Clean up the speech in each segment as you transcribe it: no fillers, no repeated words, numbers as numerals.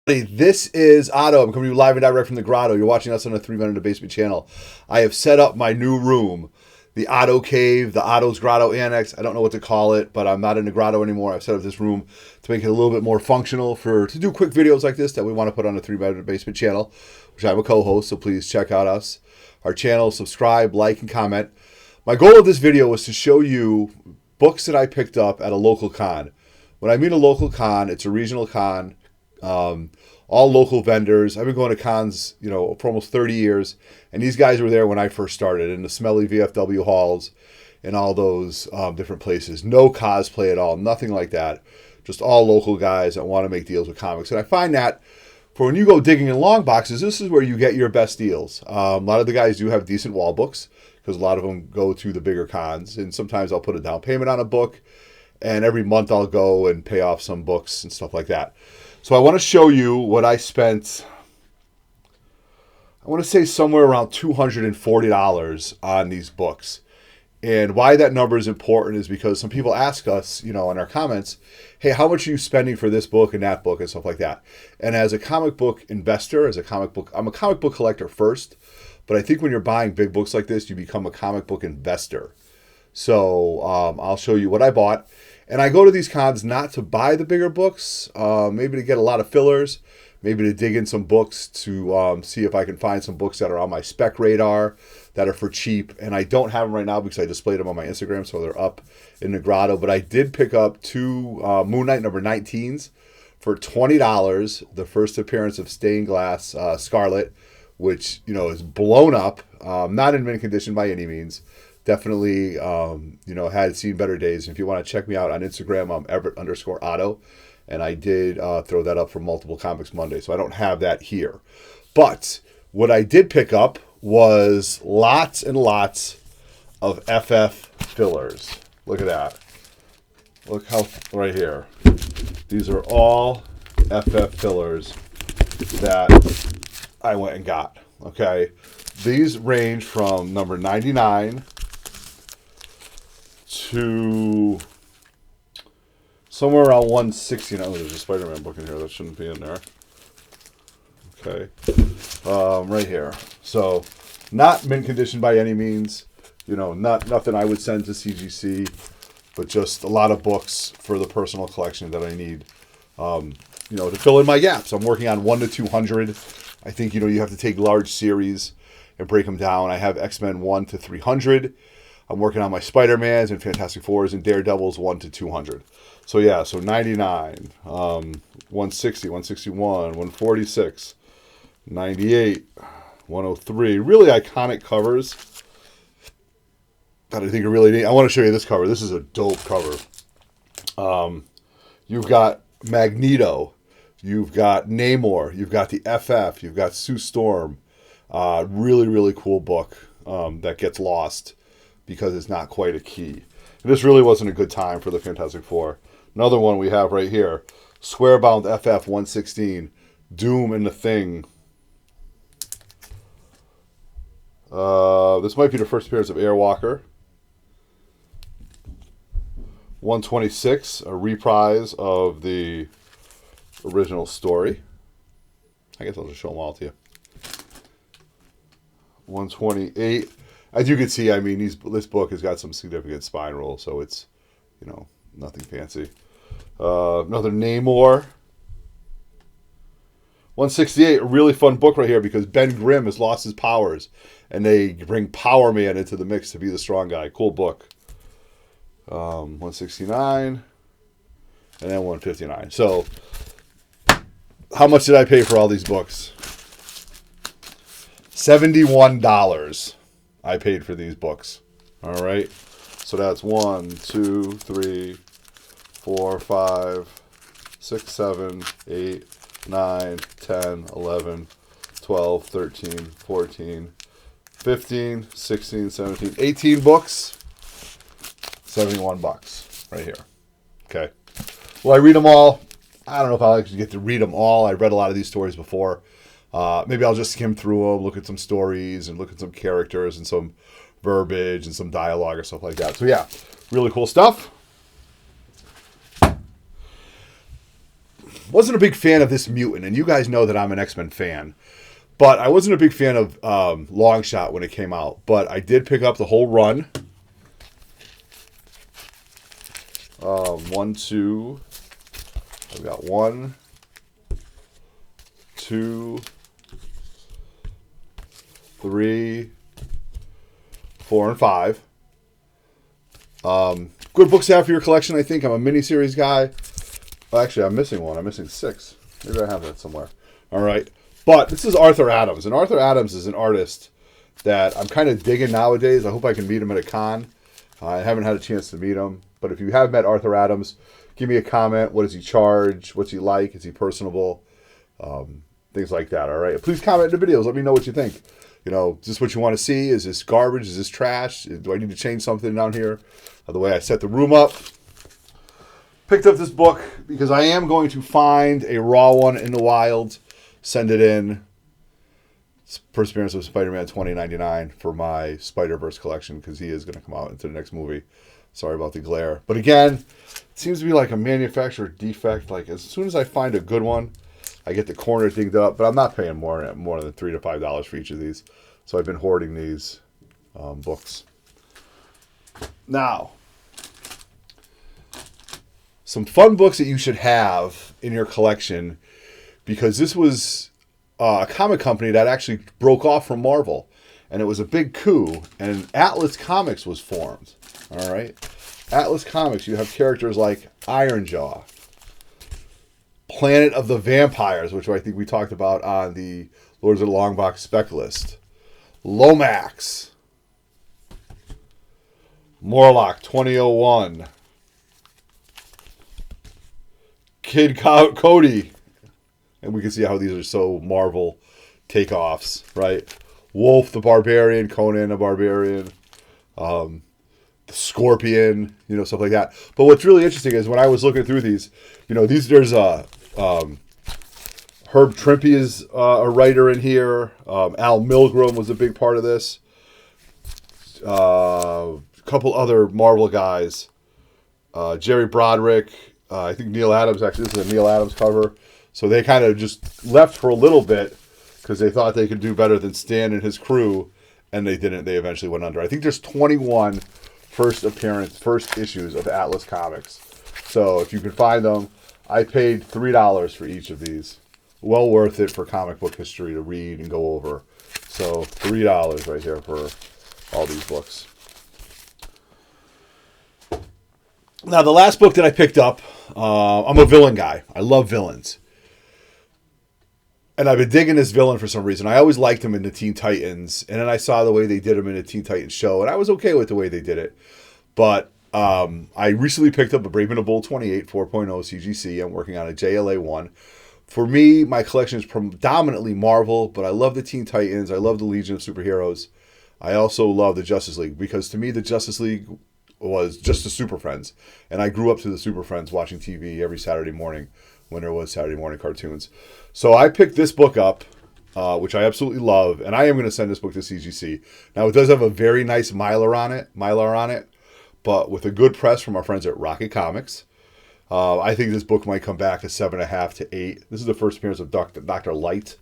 This is Otto. I'm coming to you live and direct from the grotto. You're watching us on the 3 Men in the Basement channel. I have set up my new room, the Otto Cave, the Otto's Grotto Annex. I don't know what to call it, but I'm not in the grotto anymore. I've set up this room to make it a little bit more functional to do quick videos like this that we want to put on the 3 Men in the Basement channel, which I'm a co-host, so please check out our channel, subscribe, like, and comment. My goal of this video was to show you books that I picked up at a local con. When I mean a local con, it's a regional con. All local vendors. I've been going to cons, for almost 30 years, and these guys were there when I first started in the smelly VFW halls and all those different places. No cosplay at all, nothing like that. Just all local guys that want to make deals with comics. And I find that for when you go digging in long boxes, this is where you get your best deals. A lot of the guys do have decent wall books because a lot of them go to the bigger cons, and sometimes I'll put a down payment on a book, and every month I'll go and pay off some books and stuff like that. So I want to show you what I spent, I want to say somewhere around $240 on these books. And why that number is important is because some people ask us, in our comments, hey, how much are you spending for this book and that book and stuff like that? And as a comic book investor, I'm a comic book collector first, but I think when you're buying big books like this, you become a comic book investor. So I'll show you what I bought. And I go to these cons not to buy the bigger books, maybe to get a lot of fillers, maybe to dig in some books to see if I can find some books that are on my spec radar that are for cheap. And I don't have them right now because I displayed them on my Instagram, so they're up in the grotto. But I did pick up two Moon Knight number 19s for $20, the first appearance of Stained Glass Scarlet, which, is blown up, not in mint condition by any means. Definitely, had seen better days. And if you want to check me out on Instagram, I'm Everett_Otto. And I did throw that up for Multiple Comics Monday, so I don't have that here. But what I did pick up was lots and lots of FF fillers. Look at that. Look how, right here. These are all FF fillers that I went and got, okay? These range from number 99 to somewhere around 160. Oh, there's a Spider-Man book in here that shouldn't be in there. Okay. Right here. So, not mint condition by any means. Nothing I would send to CGC, but just a lot of books for the personal collection that I need, to fill in my gaps. I'm working on 1 to 200. I think, you have to take large series and break them down. I have X-Men 1 to 300. I'm working on my Spider-Mans and Fantastic Fours and Daredevils 1 to 200. So yeah, so 99, 160, 161, 146, 98, 103. Really iconic covers that I think are really neat. I want to show you this cover. This is a dope cover. You've got Magneto. You've got Namor. You've got the FF. You've got Sue Storm. Really, really cool book that gets lost because it's not quite a key. And this really wasn't a good time for the Fantastic Four. Another one we have right here, Squarebound FF 116, Doom and the Thing. This might be the first appearance of Airwalker. 126, a reprise of the original story. I guess I'll just show them all to you. 128. As you can see, this book has got some significant spine roll, so it's, nothing fancy. Another Namor. 168, a really fun book right here because Ben Grimm has lost his powers, and they bring Power Man into the mix to be the strong guy. Cool book. 169, and then 159. So, how much did I pay for all these books? $71 I paid for these books. All right. So that's 1, 2, 3, 4, 5, 6, 7, 8, 9, 10, 11, 12, 13, 14, 15, 16, 17, 18 books. $71 right here. Okay. Will I read them all? I don't know if I'll actually get to read them all. I've read a lot of these stories before. Maybe I'll just skim through them, look at some stories, and look at some characters and some verbiage and some dialogue or stuff like that. So yeah, really cool stuff. Wasn't a big fan of this mutant, and you guys know that I'm an X-Men fan. But I wasn't a big fan of Longshot when it came out. But I did pick up the whole run. 1, 2. I've got 1, 2, 3, 4, and 5. Good books to have for your collection, I think. I'm a miniseries guy. Well, actually, I'm missing one. I'm missing 6. Maybe I have that somewhere. All right. But this is Arthur Adams. And Arthur Adams is an artist that I'm kind of digging nowadays. I hope I can meet him at a con. I haven't had a chance to meet him. But if you have met Arthur Adams, give me a comment. What does he charge? What's he like? Is he personable? Things like that, all right? Please comment in the videos. Let me know what you think. You know, is this what you want to see? Is this garbage? Is this trash? Do I need to change something down here? The way I set the room up. Picked up this book because I am going to find a raw one in the wild. Send it in. First appearance of Spider-Man 2099 for my Spider-Verse collection because he is going to come out into the next movie. Sorry about the glare. But again, it seems to be like a manufacturer defect. Like as soon as I find a good one, I get the corner dinged up. But I'm not paying more than $3 to $5 for each of these. So I've been hoarding these books. Now, some fun books that you should have in your collection because this was a comic company that actually broke off from Marvel. And it was a big coup. And Atlas Comics was formed. All right. Atlas Comics, you have characters like Ironjaw, Planet of the Vampires, which I think we talked about on the Lords of the Longbox spec list, Lomax, Morlock 2001, Kid Cody, and we can see how these are so Marvel takeoffs, right? Wolf the Barbarian, Conan the Barbarian, the Scorpion, you know, stuff like that. But what's really interesting is when I was looking through these, you know, there's a Herb Trimpe is a writer in here. Al Milgrom was a big part of this. A couple other Marvel guys. Jerry Broderick. I think Neil Adams, actually, this is a Neil Adams cover. So they kind of just left for a little bit because they thought they could do better than Stan and his crew, and they didn't. They eventually went under. I think there's 21 first issues of Atlas Comics. So if you can find them, I paid $3 for each of these. Well worth it for comic book history to read and go over. So $3 right here for all these books. Now, the last book that I picked up, I'm a villain guy. I love villains. And I've been digging this villain for some reason. I always liked him in the Teen Titans. And then I saw the way they did him in the Teen Titans show. And I was okay with the way they did it. But I recently picked up a Brave and the Bold 28 4.0 CGC. I'm working on a JLA 1. For me, my collection is predominantly Marvel. But I love the Teen Titans. I love the Legion of Superheroes. I also love the Justice League. Because to me, the Justice League was just the Super Friends. And I grew up to the Super Friends watching TV every Saturday morning when there was Saturday morning cartoons. So I picked this book up, which I absolutely love, and I am going to send this book to CGC. Now, it does have a very nice Mylar on it, but with a good press from our friends at Rocket Comics. I think this book might come back to 7.5 to 8. This is the first appearance of Dr. Light.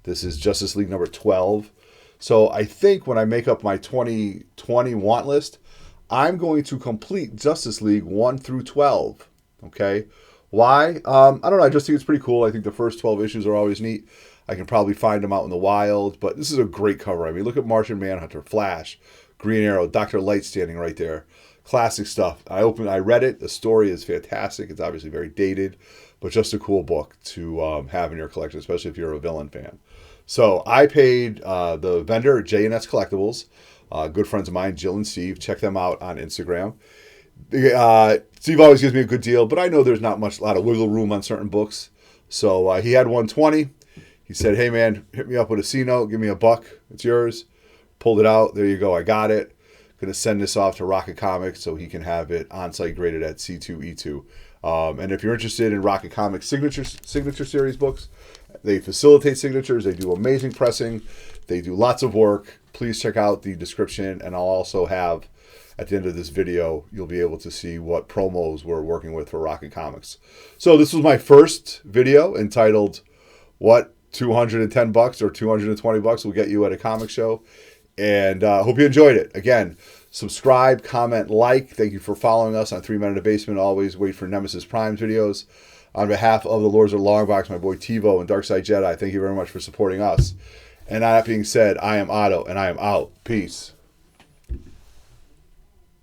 This is Justice League number 12. So I think when I make up my 2020 want list, I'm going to complete Justice League 1 through 12. Okay? Why? I don't know. I just think it's pretty cool. I think the first 12 issues are always neat. I can probably find them out in the wild. But this is a great cover. I mean, look at Martian Manhunter, Flash, Green Arrow, Dr. Light standing right there. Classic stuff. I read it. The story is fantastic. It's obviously very dated, but just a cool book to have in your collection, especially if you're a villain fan. So I paid the vendor, J&S Collectibles, good friends of mine, Jill and Steve. Check them out on Instagram. Steve always gives me a good deal, but I know there's not a lot of wiggle room on certain books. So he had 120. He said, "Hey man, hit me up with a C note. Give me $1. It's yours." Pulled it out. There you go. I got it. Going to send this off to Rocket Comics so he can have it on-site graded at C2E2. And if you're interested in Rocket Comics signature series books, they facilitate signatures. They do amazing pressing. They do lots of work. Please check out the description, and I'll also have at the end of this video, you'll be able to see what promos we're working with for Rocket Comics. So this was my first video entitled, what 210 bucks or 220 bucks will get you at a comic show. And hope you enjoyed it. Again, subscribe, comment, like. Thank you for following us on 3 Men in a Basement. Always wait for Nemesis Prime's videos. On behalf of the Lords of Longbox, my boy TiVo and Darkside Jedi, thank you very much for supporting us. And that being said, I am Otto, and I am out. Peace.